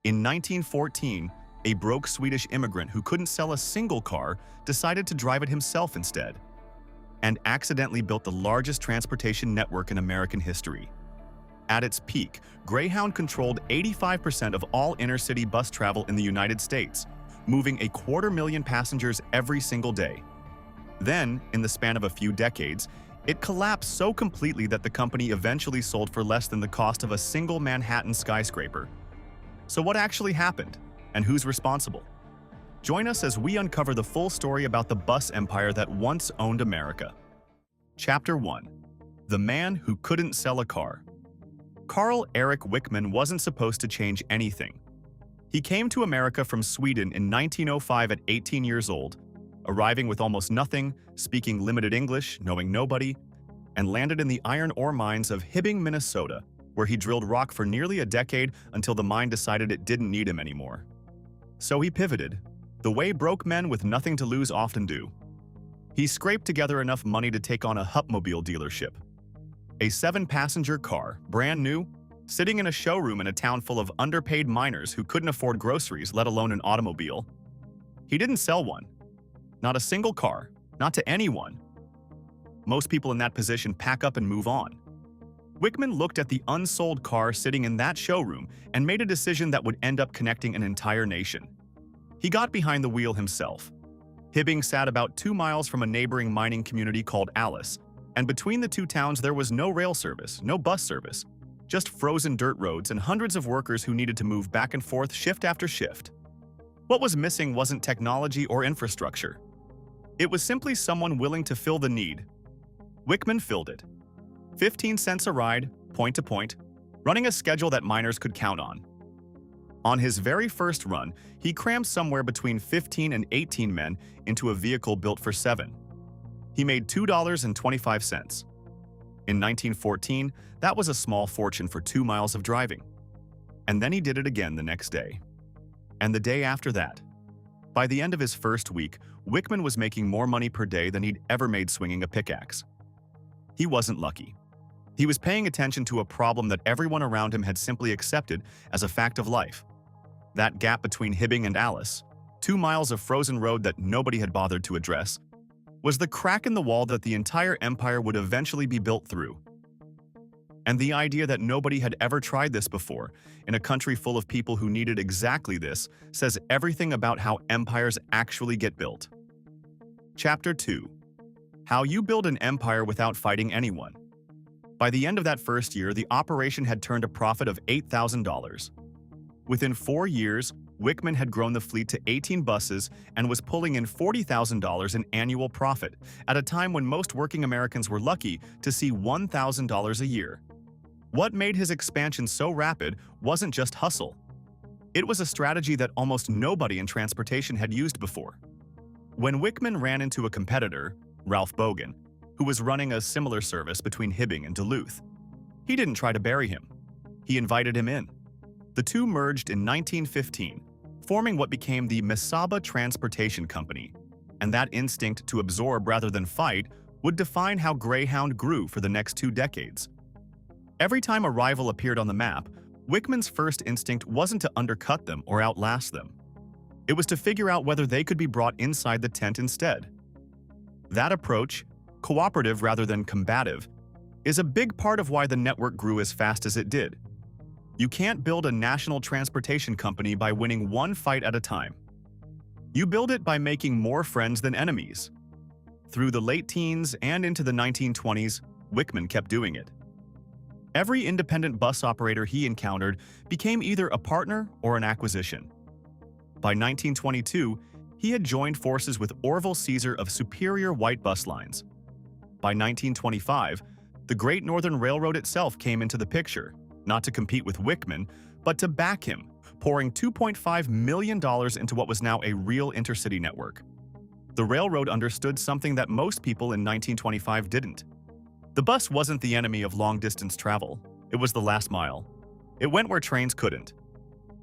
In 1914, a broke Swedish immigrant who couldn't sell a single car decided to drive it himself instead, and accidentally built the largest transportation network in American history. At its peak, Greyhound controlled 85% of all intercity bus travel in the United States, moving 250,000 passengers every single day. Then, in the span of a few decades, it collapsed so completely that the company eventually sold for less than the cost of a single Manhattan skyscraper. So what actually happened, and who's responsible? Join us as we uncover the full story about the bus empire that once owned America. Chapter 1. The Man Who Couldn't Sell a Car. Carl Eric Wickman wasn't supposed to change anything. He came to America from Sweden in 1905 at 18 years old, arriving with almost nothing, speaking limited English, knowing nobody, and landed in the iron ore mines of Hibbing, Minnesota, where he drilled rock for nearly a decade until the mine decided it didn't need him anymore. So he pivoted, the way broke men with nothing to lose often do. He scraped together enough money to take on a Hupmobile dealership, a 7-passenger car, brand new, sitting in a showroom in a town full of underpaid miners who couldn't afford groceries, let alone an automobile. He didn't sell one. Not a single car, not to anyone. Most people in that position pack up and move on. Wickman looked at the unsold car sitting in that showroom and made a decision that would end up connecting an entire nation. He got behind the wheel himself. Hibbing sat about 2 miles from a neighboring mining community called Alice, and between the two towns there was no rail service, no bus service, just frozen dirt roads and hundreds of workers who needed to move back and forth shift after shift. What was missing wasn't technology or infrastructure. It was simply someone willing to fill the need. Wickman filled it. 15 cents a ride, point to point, running a schedule that miners could count on. On his very first run, he crammed somewhere between 15 and 18 men into a vehicle built for 7. He made $2.25. In 1914, that was a small fortune for 2 miles of driving. And then he did it again the next day. And the day after that. By the end of his first week, Wickman was making more money per day than he'd ever made swinging a pickaxe. He wasn't lucky. He was paying attention to a problem that everyone around him had simply accepted as a fact of life. That gap between Hibbing and Alice, 2 miles of frozen road that nobody had bothered to address, was the crack in the wall that the entire empire would eventually be built through. And the idea that nobody had ever tried this before, in a country full of people who needed exactly this, says everything about how empires actually get built. Chapter 2. How you build an empire without fighting anyone. By the end of that first year, the operation had turned a profit of $8,000. Within 4 years, Wickman had grown the fleet to 18 buses and was pulling in $40,000 in annual profit at a time when most working Americans were lucky to see $1,000 a year. What made his expansion so rapid wasn't just hustle. It was a strategy that almost nobody in transportation had used before. When Wickman ran into a competitor, Ralph Bogan, who was running a similar service between Hibbing and Duluth, he didn't try to bury him. He invited him in. The two merged in 1915, forming what became the Mesaba Transportation Company, and that instinct to absorb rather than fight would define how Greyhound grew for the next 2 decades. Every time a rival appeared on the map, Wickman's first instinct wasn't to undercut them or outlast them. It was to figure out whether they could be brought inside the tent instead. That approach, cooperative rather than combative, is a big part of why the network grew as fast as it did. You can't build a national transportation company by winning one fight at a time. You build it by making more friends than enemies. Through the late teens and into the 1920s, Wickman kept doing it. Every independent bus operator he encountered became either a partner or an acquisition. By 1922, he had joined forces with Orville Caesar of Superior White Bus Lines. By 1925, the Great Northern Railroad itself came into the picture, not to compete with Wickman, but to back him, pouring $2.5 million into what was now a real intercity network. The railroad understood something that most people in 1925 didn't. The bus wasn't the enemy of long-distance travel. It was the last mile. It went where trains couldn't.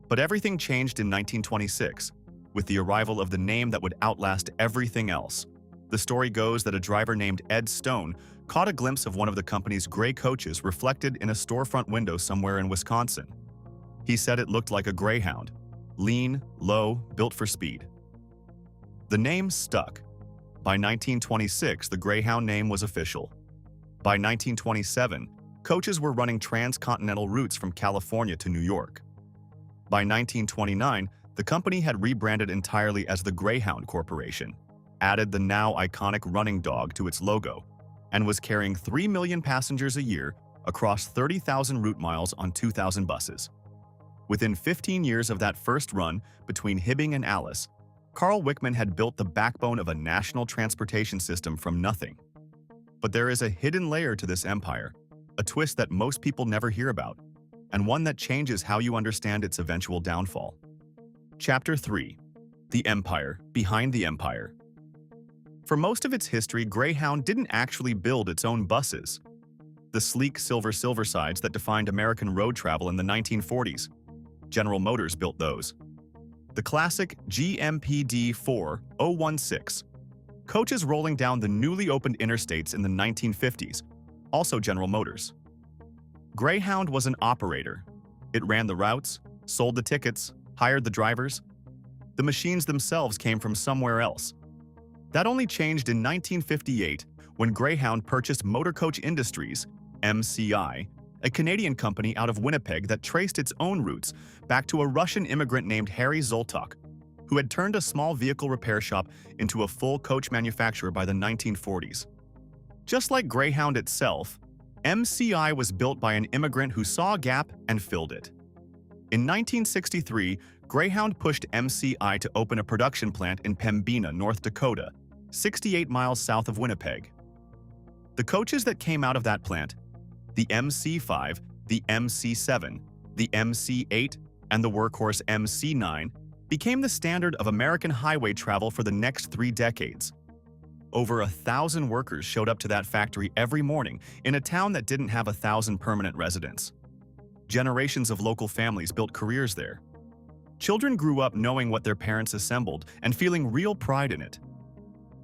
But everything changed in 1926, with the arrival of the name that would outlast everything else. The story goes that a driver named Ed Stone caught a glimpse of one of the company's gray coaches reflected in a storefront window somewhere in Wisconsin. He said it looked like a Greyhound, lean, low, built for speed. The name stuck. By 1926, the Greyhound name was official. By 1927, coaches were running transcontinental routes from California to New York. By 1929, the company had rebranded entirely as the Greyhound Corporation, added the now iconic running dog to its logo, and was carrying 3 million passengers a year across 30,000 route miles on 2,000 buses. Within 15 years of that first run between Hibbing and Alice, Carl Wickman had built the backbone of a national transportation system from nothing. But there is a hidden layer to this empire, a twist that most people never hear about, and one that changes how you understand its eventual downfall. Chapter 3. The Empire Behind the Empire. For most of its history, Greyhound didn't actually build its own buses. The sleek silversides that defined American road travel in the 1940s. General Motors built those. The classic GMPD 4016. Coaches rolling down the newly opened interstates in the 1950s. Also General Motors. Greyhound was an operator. It ran the routes, sold the tickets, hired the drivers. The machines themselves came from somewhere else. That only changed in 1958 when Greyhound purchased Motor Coach Industries, MCI, a Canadian company out of Winnipeg that traced its own roots back to a Russian immigrant named Harry Zoltok, who had turned a small vehicle repair shop into a full coach manufacturer by the 1940s. Just like Greyhound itself, MCI was built by an immigrant who saw a gap and filled it. In 1963, Greyhound pushed MCI to open a production plant in Pembina, North Dakota, 68 miles south of Winnipeg. The coaches that came out of that plant, the MC5, the MC7, the MC8, and the workhorse MC9, became the standard of American highway travel for the next 3 decades. Over 1,000 workers showed up to that factory every morning in a town that didn't have 1,000 permanent residents. Generations of local families built careers there. Children grew up knowing what their parents assembled and feeling real pride in it.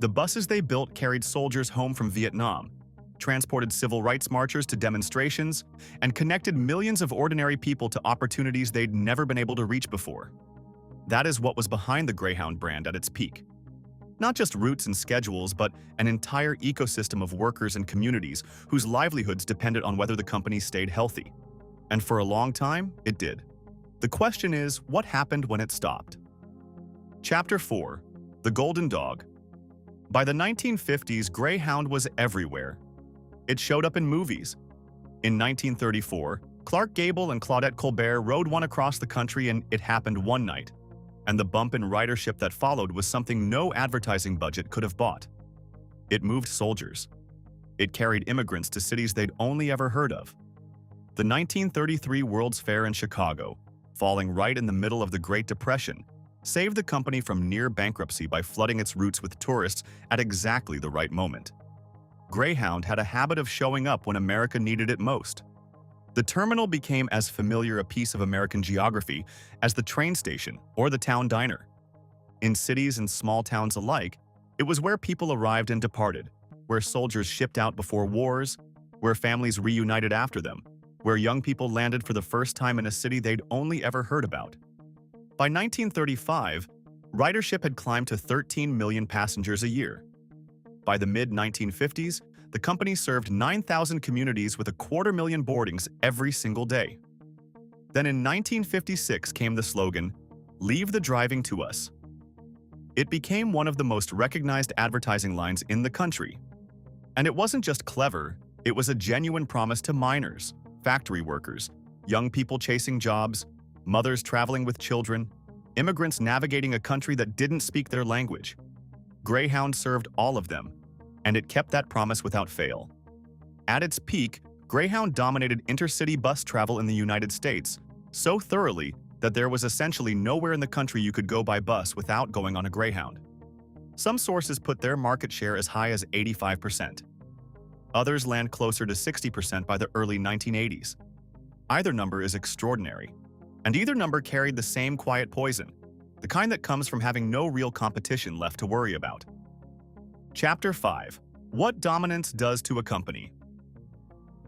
The buses they built carried soldiers home from Vietnam, transported civil rights marchers to demonstrations, and connected millions of ordinary people to opportunities they'd never been able to reach before. That is what was behind the Greyhound brand at its peak. Not just routes and schedules, but an entire ecosystem of workers and communities whose livelihoods depended on whether the company stayed healthy. And for a long time, it did. The question is, what happened when it stopped? Chapter 4. The Golden Dog. By the 1950s, Greyhound was everywhere. It showed up in movies. In 1934, Clark Gable and Claudette Colbert rode one across the country, and it happened one night. And the bump in ridership that followed was something no advertising budget could have bought. It moved soldiers. It carried immigrants to cities they'd only ever heard of. The 1933 World's Fair in Chicago, falling right in the middle of the Great Depression, saved the company from near bankruptcy by flooding its routes with tourists at exactly the right moment. Greyhound had a habit of showing up when America needed it most. The terminal became as familiar a piece of American geography as the train station or the town diner. In cities and small towns alike, it was where people arrived and departed, where soldiers shipped out before wars, where families reunited after them, where young people landed for the first time in a city they'd only ever heard about. By 1935, ridership had climbed to 13 million passengers a year. By the mid-1950s, the company served 9,000 communities with 250,000 boardings every single day. Then in 1956 came the slogan, "Leave the driving to us." It became one of the most recognized advertising lines in the country. And it wasn't just clever, it was a genuine promise to miners, factory workers, young people chasing jobs, mothers traveling with children, immigrants navigating a country that didn't speak their language. Greyhound served all of them, and it kept that promise without fail. At its peak, Greyhound dominated intercity bus travel in the United States so thoroughly that there was essentially nowhere in the country you could go by bus without going on a Greyhound. Some sources put their market share as high as 85%. Others land closer to 60% by the early 1980s. Either number is extraordinary, and either number carried the same quiet poison, the kind that comes from having no real competition left to worry about. Chapter 5. What dominance does to a company.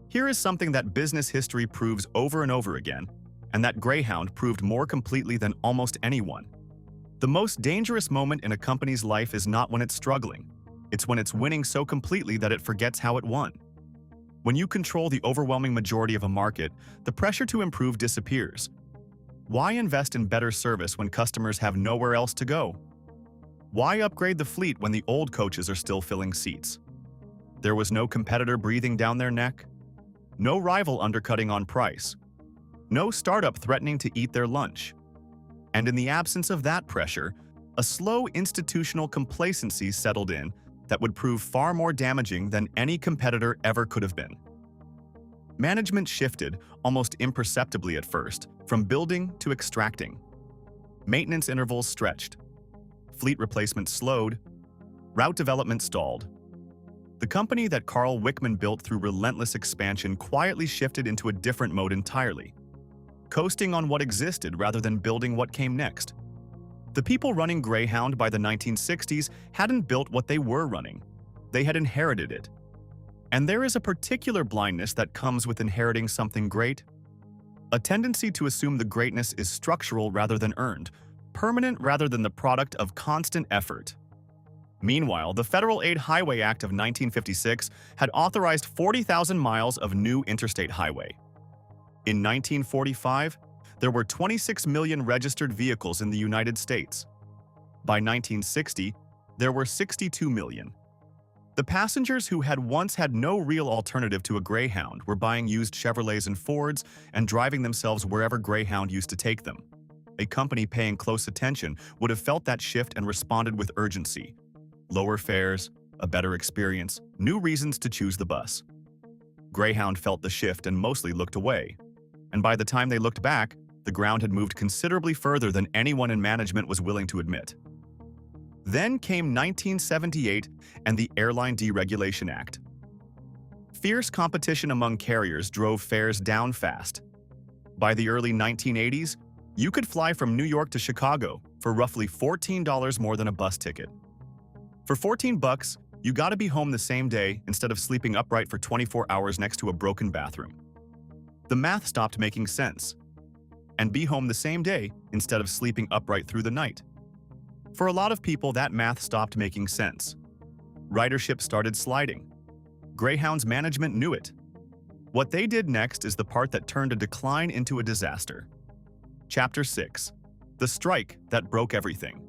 Here is something that business history proves over and over again, and that Greyhound proved more completely than almost anyone. The most dangerous moment in a company's life is not when it's struggling. It's when it's winning so completely that it forgets how it won. When you control the overwhelming majority of a market, the pressure to improve disappears. Why invest in better service when customers have nowhere else to go? Why upgrade the fleet when the old coaches are still filling seats? There was no competitor breathing down their neck, no rival undercutting on price, no startup threatening to eat their lunch. And in the absence of that pressure, a slow institutional complacency settled in that would prove far more damaging than any competitor ever could have been. Management shifted, almost imperceptibly at first, from building to extracting. Maintenance intervals stretched. Fleet replacement slowed. Route development stalled. The company that Carl Wickman built through relentless expansion quietly shifted into a different mode entirely, coasting on what existed rather than building what came next. The people running Greyhound by the 1960s hadn't built what they were running. They had inherited it. And there is a particular blindness that comes with inheriting something great. A tendency to assume the greatness is structural rather than earned, permanent rather than the product of constant effort. Meanwhile, the Federal Aid Highway Act of 1956 had authorized 40,000 miles of new interstate highway. In 1945, there were 26 million registered vehicles in the United States. By 1960, there were 62 million. The passengers who had once had no real alternative to a Greyhound were buying used Chevrolets and Fords and driving themselves wherever Greyhound used to take them. A company paying close attention would have felt that shift and responded with urgency. Lower fares, a better experience, new reasons to choose the bus. Greyhound felt the shift and mostly looked away. And by the time they looked back, the ground had moved considerably further than anyone in management was willing to admit. Then came 1978 and the Airline Deregulation Act. Fierce competition among carriers drove fares down fast. By the early 1980s, you could fly from New York to Chicago for roughly $14 more than a bus ticket. For $14, you got to be home the same day instead of sleeping upright for 24 hours next to a broken bathroom. The math stopped making sense. And be home the same day instead of sleeping upright through the night. For a lot of people, that math stopped making sense. Ridership started sliding. Greyhound's management knew it. What they did next is the part that turned a decline into a disaster. Chapter 6. The strike that broke everything.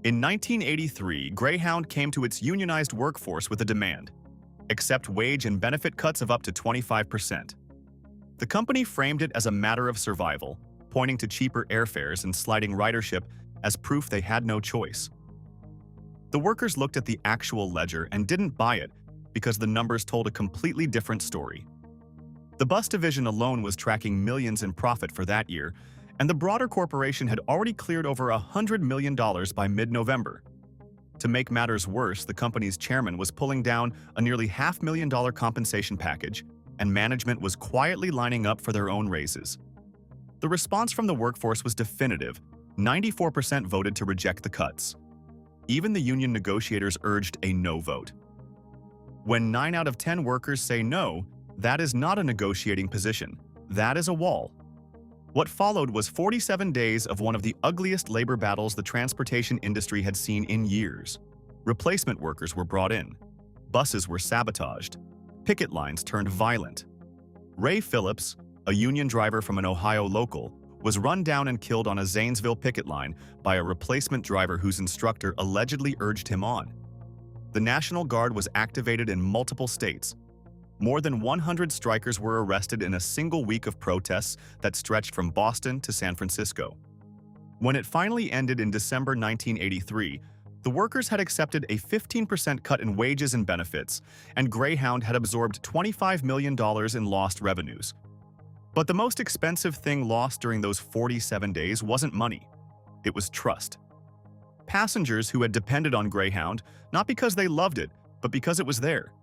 In 1983, Greyhound came to its unionized workforce with a demand: accept wage and benefit cuts of up to 25%. The company framed it as a matter of survival, pointing to cheaper airfares and sliding ridership as proof they had no choice. The workers looked at the actual ledger and didn't buy it because the numbers told a completely different story. The bus division alone was tracking millions in profit for that year, and the broader corporation had already cleared over $100 million by mid-November. To make matters worse, the company's chairman was pulling down a nearly $500,000 compensation package, and management was quietly lining up for their own raises. The response from the workforce was definitive. 94% voted to reject the cuts. Even the union negotiators urged a no vote. When 9 out of 10 workers say no, that is not a negotiating position. That is a wall. What followed was 47 days of one of the ugliest labor battles the transportation industry had seen in years. Replacement workers were brought in. Buses were sabotaged. Picket lines turned violent. Ray Phillips, a union driver from an Ohio local, was run down and killed on a Zanesville picket line by a replacement driver whose instructor allegedly urged him on. The National Guard was activated in multiple states. More than 100 strikers were arrested in a single week of protests that stretched from Boston to San Francisco. When it finally ended in December 1983, the workers had accepted a 15% cut in wages and benefits, and Greyhound had absorbed $25 million in lost revenues. But the most expensive thing lost during those 47 days wasn't money. It was trust. Passengers who had depended on Greyhound, not because they loved it, but because it was there,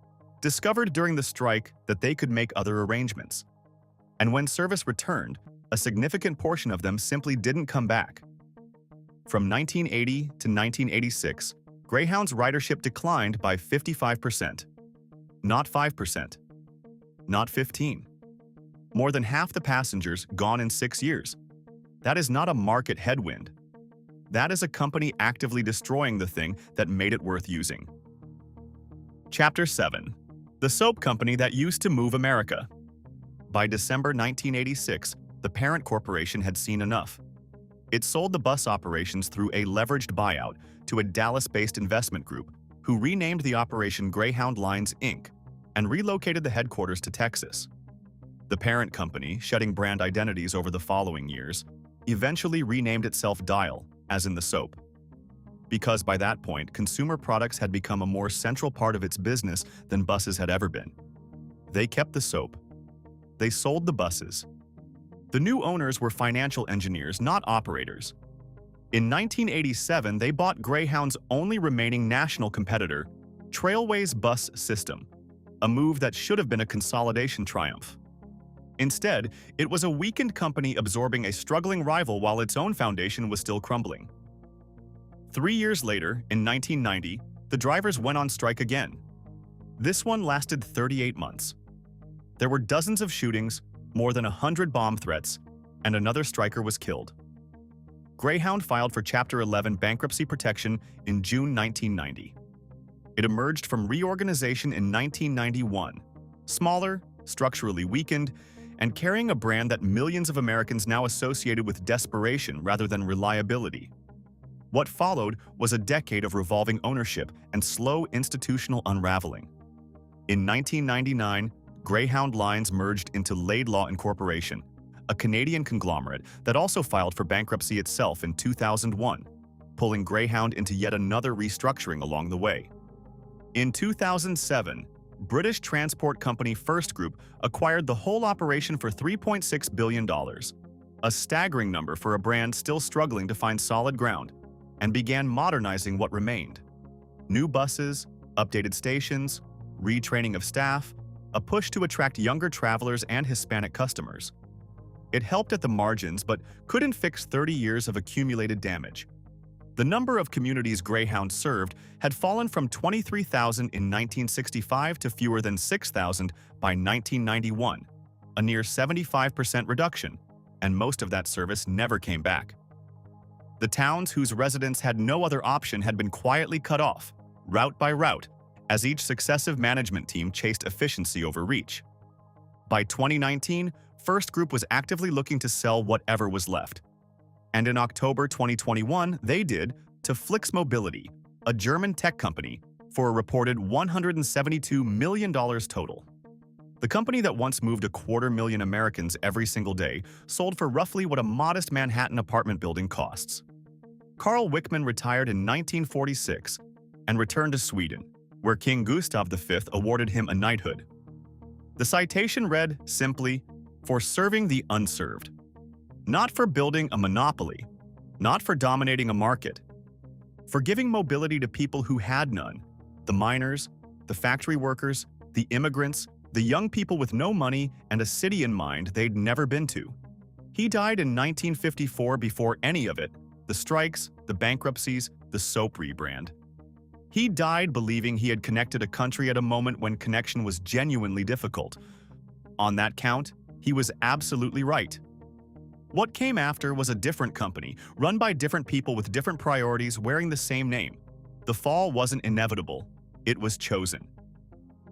discovered during the strike that they could make other arrangements. And when service returned, a significant portion of them simply didn't come back. From 1980 to 1986, Greyhound's ridership declined by 55%. Not 5%. Not 15%. More than half the passengers gone in 6 years. That is not a market headwind. That is a company actively destroying the thing that made it worth using. Chapter 7. The soap company that used to move America. By December 1986, the parent corporation had seen enough. It sold the bus operations through a leveraged buyout to a Dallas-based investment group who renamed the operation Greyhound Lines, Inc. and relocated the headquarters to Texas. The parent company, shedding brand identities over the following years, eventually renamed itself Dial, as in the soap. Because by that point, consumer products had become a more central part of its business than buses had ever been. They kept the soap. They sold the buses. The new owners were financial engineers, not operators. In 1987, they bought Greyhound's only remaining national competitor, Trailways Bus System, a move that should have been a consolidation triumph. Instead, it was a weakened company absorbing a struggling rival while its own foundation was still crumbling. 3 years later, in 1990, the drivers went on strike again. This one lasted 38 months. There were dozens of shootings, more than 100 bomb threats, and another striker was killed. Greyhound filed for Chapter 11 bankruptcy protection in June 1990. It emerged from reorganization in 1991, smaller, structurally weakened, and carrying a brand that millions of Americans now associated with desperation rather than reliability. What followed was a decade of revolving ownership and slow institutional unraveling. In 1999, Greyhound Lines merged into Laidlaw Incorporation, a Canadian conglomerate that also filed for bankruptcy itself in 2001, pulling Greyhound into yet another restructuring along the way. In 2007, British transport company First Group acquired the whole operation for $3.6 billion, a staggering number for a brand still struggling to find solid ground, and began modernizing what remained. New buses, updated stations, retraining of staff, a push to attract younger travelers and Hispanic customers. It helped at the margins but couldn't fix 30 years of accumulated damage. The number of communities Greyhound served had fallen from 23,000 in 1965 to fewer than 6,000 by 1991, a near 75% reduction, and most of that service never came back. The towns whose residents had no other option had been quietly cut off, route by route, as each successive management team chased efficiency over reach. By 2019, First Group was actively looking to sell whatever was left. And in October 2021, they did to Flix Mobility, a German tech company, for a reported $172 million total. The company that once moved 250,000 Americans every single day sold for roughly what a modest Manhattan apartment building costs. Carl Wickman retired in 1946 and returned to Sweden, where King Gustav V awarded him a knighthood. The citation read simply, "For serving the unserved." Not for building a monopoly, not for dominating a market, for giving mobility to people who had none, the miners, the factory workers, the immigrants, the young people with no money and a city in mind they'd never been to. He died in 1954 before any of it, the strikes, the bankruptcies, the soap rebrand. He died believing he had connected a country at a moment when connection was genuinely difficult. On that count, he was absolutely right. What came after was a different company, run by different people with different priorities wearing the same name. The fall wasn't inevitable, it was chosen.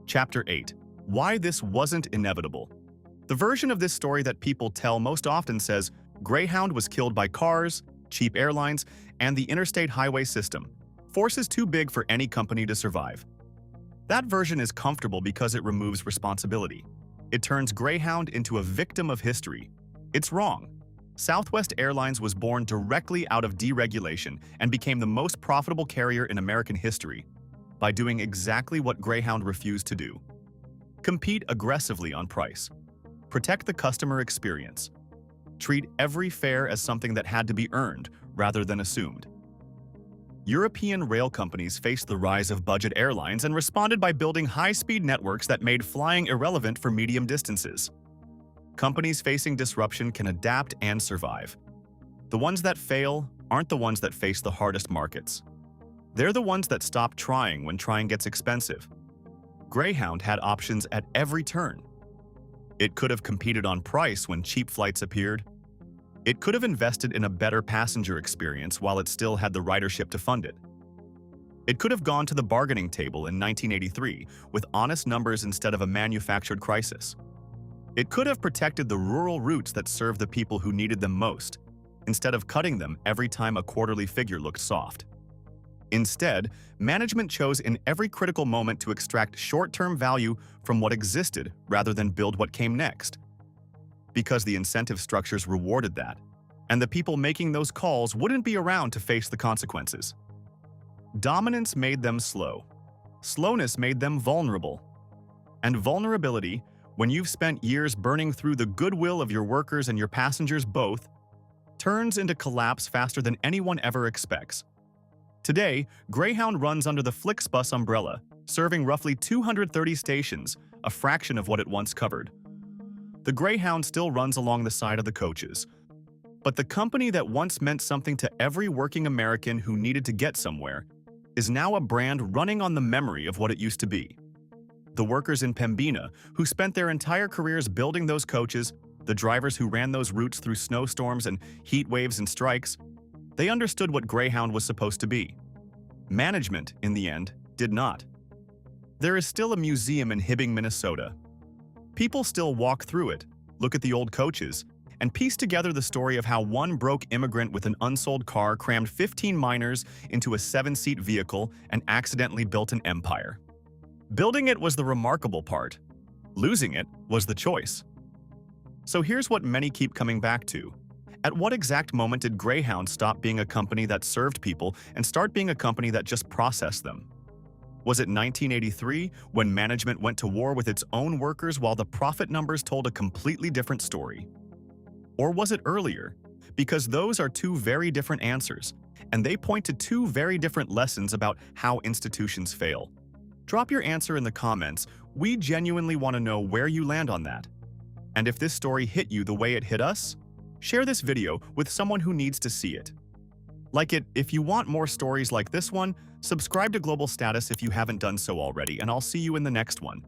Chapter 8. Why this wasn't inevitable. The version of this story that people tell most often says Greyhound was killed by cars, cheap airlines, and the interstate highway system, forces too big for any company to survive. That version is comfortable because it removes responsibility. It turns Greyhound into a victim of history. It's wrong. Southwest Airlines was born directly out of deregulation and became the most profitable carrier in American history by doing exactly what Greyhound refused to do. Compete aggressively on price. Protect the customer experience. Treat every fare as something that had to be earned rather than assumed. European rail companies faced the rise of budget airlines and responded by building high-speed networks that made flying irrelevant for medium distances. Companies facing disruption can adapt and survive. The ones that fail aren't the ones that face the hardest markets. They're the ones that stop trying when trying gets expensive. Greyhound had options at every turn. It could have competed on price when cheap flights appeared. It could have invested in a better passenger experience while it still had the ridership to fund it. It could have gone to the bargaining table in 1983 with honest numbers instead of a manufactured crisis. It could have protected the rural routes that served the people who needed them most, instead of cutting them every time a quarterly figure looked soft. Instead, management chose in every critical moment to extract short-term value from what existed rather than build what came next. Because the incentive structures rewarded that, and the people making those calls wouldn't be around to face the consequences. Dominance made them slow. Slowness made them vulnerable. And vulnerability, when you've spent years burning through the goodwill of your workers and your passengers both, turns into collapse faster than anyone ever expects. Today, Greyhound runs under the Flixbus umbrella, serving roughly 230 stations, a fraction of what it once covered. The Greyhound still runs along the side of the coaches. But the company that once meant something to every working American who needed to get somewhere is now a brand running on the memory of what it used to be. The workers in Pembina, who spent their entire careers building those coaches, the drivers who ran those routes through snowstorms and heat waves and strikes, they understood what Greyhound was supposed to be. Management, in the end, did not. There is still a museum in Hibbing, Minnesota. People still walk through it, look at the old coaches, and piece together the story of how one broke immigrant with an unsold car crammed 15 miners into a 7-seat vehicle and accidentally built an empire. Building it was the remarkable part. Losing it was the choice. So here's what many keep coming back to. At what exact moment did Greyhound stop being a company that served people and start being a company that just processed them? Was it 1983, when management went to war with its own workers while the profit numbers told a completely different story? Or was it earlier? Because those are two very different answers, and they point to two very different lessons about how institutions fail. Drop your answer in the comments. We genuinely want to know where you land on that. And if this story hit you the way it hit us, share this video with someone who needs to see it. Like it if you want more stories like this one, subscribe to Global Status if you haven't done so already, and I'll see you in the next one.